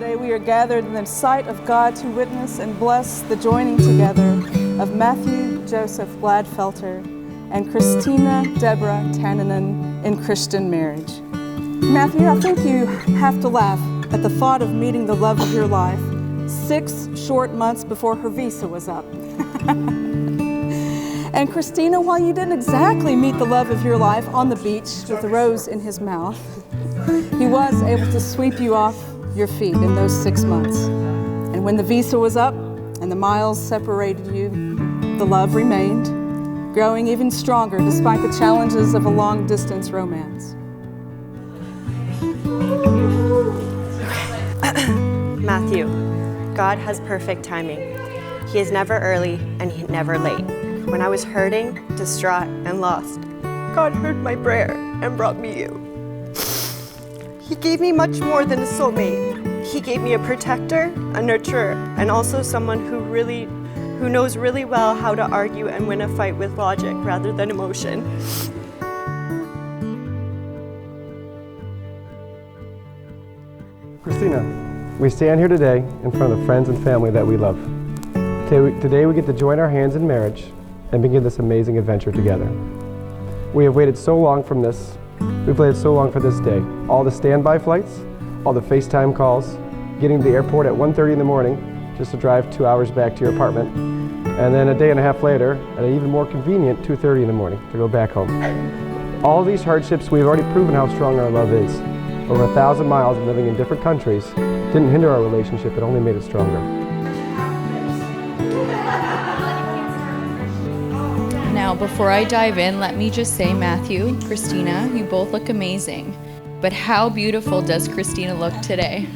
Today we are gathered in the sight of God to witness and bless the joining together of Matthew Joseph Gladfelter and Christina Deborah Tananen in Christian marriage. Matthew, I think you have to laugh at the thought of meeting the love of your life 6 short months before her visa was up. And Christina, while you didn't exactly meet the love of your life on the beach with a rose in his mouth, he was able to sweep you off your feet in those 6 months. And when the visa was up and the miles separated you, the love remained, growing even stronger despite the challenges of a long-distance romance. Matthew, God has perfect timing. He is never early and He's never late. When I was hurting, distraught, and lost, God heard my prayer and brought me you. He gave me much more than a soulmate. He gave me a protector, a nurturer, and also someone who knows really well how to argue and win a fight with logic rather than emotion. Christina, we stand here today in front of the friends and family that we love. Today we get to join our hands in marriage and begin this amazing adventure together. We have waited so long from this. We've waited so long for this day. All the standby flights, all the FaceTime calls, getting to the airport at 1:30 in the morning just to drive 2 hours back to your apartment, and then a day and a half later at an even more convenient 2:30 in the morning to go back home. All these hardships, we've already proven how strong our love is. Over 1,000 miles of living in different countries didn't hinder our relationship, it only made it stronger. Now, before I dive in, let me just say, Matthew, Christina, you both look amazing. But how beautiful does Christina look today?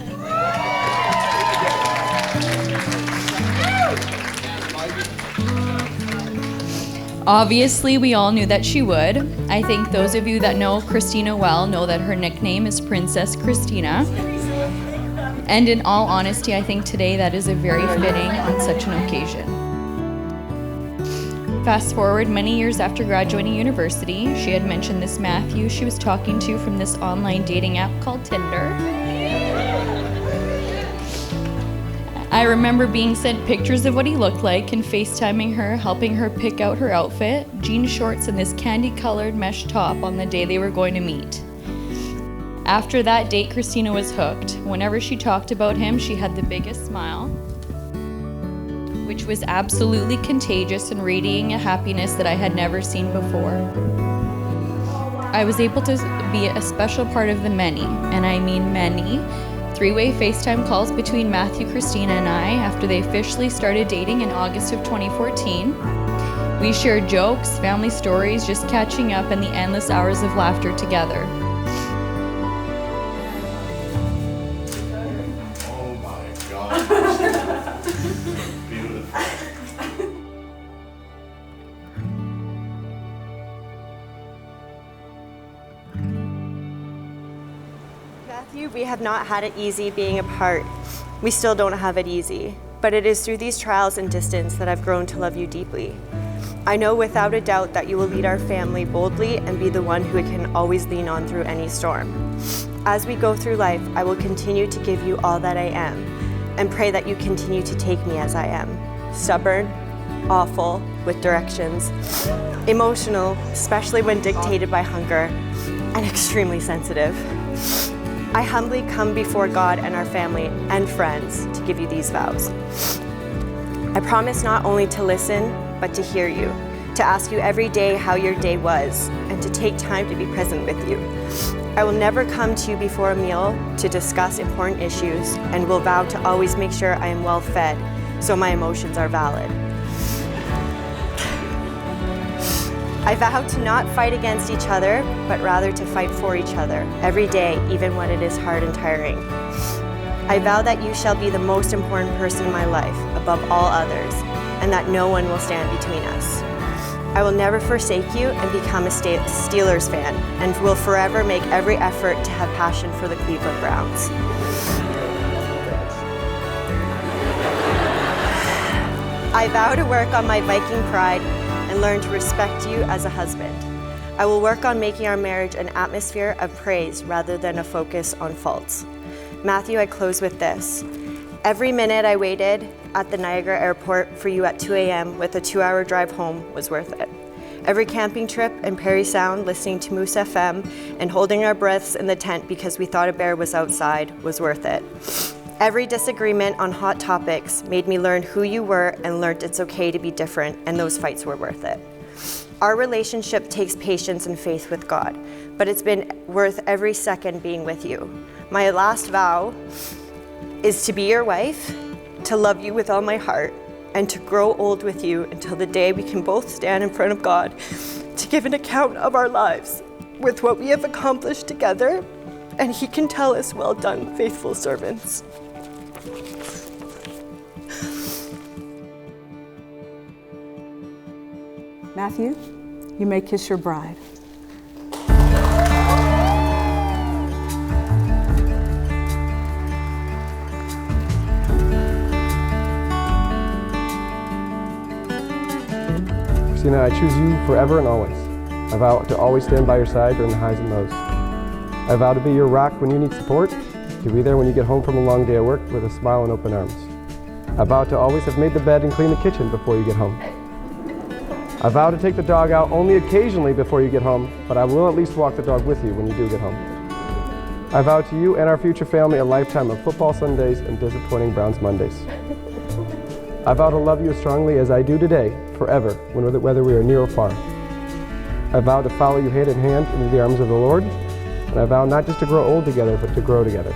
Obviously, we all knew that she would. I think those of you that know Christina well know that her nickname is Princess Christina. And in all honesty, I think today that is a very fitting on such an occasion. Fast forward many years after graduating university, she had mentioned this Matthew she was talking to from this online dating app called Tinder. I remember being sent pictures of what he looked like and FaceTiming her, helping her pick out her outfit, jean shorts and this candy-colored mesh top on the day they were going to meet. After that date, Christina was hooked. Whenever she talked about him, she had the biggest smile, which was absolutely contagious and radiating a happiness that I had never seen before. I was able to be a special part of the many, and I mean many, 3-way FaceTime calls between Matthew, Christina, and I after they officially started dating in August of 2014. We shared jokes, family stories, just catching up, and the endless hours of laughter together. Oh my God. Beautiful. Matthew, we have not had it easy being apart. We still don't have it easy, but it is through these trials and distance that I've grown to love you deeply. I know without a doubt that you will lead our family boldly and be the one who we can always lean on through any storm. As we go through life, I will continue to give you all that I am and pray that you continue to take me as I am. Stubborn, awful, with directions, emotional, especially when dictated by hunger, and extremely sensitive. I humbly come before God and our family and friends to give you these vows. I promise not only to listen, but to hear you, to ask you every day how your day was, and to take time to be present with you. I will never come to you before a meal to discuss important issues, and will vow to always make sure I am well fed, so my emotions are valid. I vow to not fight against each other, but rather to fight for each other every day, even when it is hard and tiring. I vow that you shall be the most important person in my life, above all others, and that no one will stand between us. I will never forsake you and become a Steelers fan, and will forever make every effort to have passion for the Cleveland Browns. I vow to work on my Viking pride and learn to respect you as a husband. I will work on making our marriage an atmosphere of praise rather than a focus on faults. Matthew, I close with this. Every minute I waited at the Niagara airport for you at 2 a.m. with a 2-hour drive home was worth it. Every camping trip in Perry Sound listening to Moose FM and holding our breaths in the tent because we thought a bear was outside was worth it. Every disagreement on hot topics made me learn who you were and learned it's okay to be different, and those fights were worth it. Our relationship takes patience and faith with God, but it's been worth every second being with you. My last vow is to be your wife, to love you with all my heart, and to grow old with you until the day we can both stand in front of God to give an account of our lives with what we have accomplished together, and He can tell us, "Well done, faithful servants." Matthew, you may kiss your bride. Christina, I choose you forever and always. I vow to always stand by your side during the highs and lows. I vow to be your rock when you need support, to be there when you get home from a long day at work with a smile and open arms. I vow to always have made the bed and cleaned the kitchen before you get home. I vow to take the dog out only occasionally before you get home, but I will at least walk the dog with you when you do get home. I vow to you and our future family a lifetime of football Sundays and disappointing Browns Mondays. I vow to love you as strongly as I do today, forever, whether we are near or far. I vow to follow you hand in hand into the arms of the Lord, and I vow not just to grow old together, but to grow together.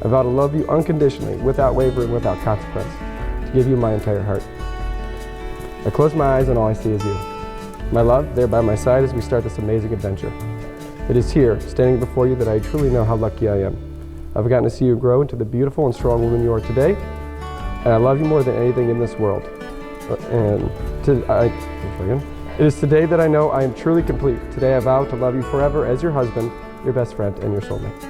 I vow to love you unconditionally, without wavering, without consequence, to give you my entire heart. I close my eyes and all I see is you. My love, there by my side as we start this amazing adventure. It is here, standing before you, that I truly know how lucky I am. I've gotten to see you grow into the beautiful and strong woman you are today, and I love you more than anything in this world. It is today that I know I am truly complete. Today I vow to love you forever as your husband, your best friend, and your soulmate.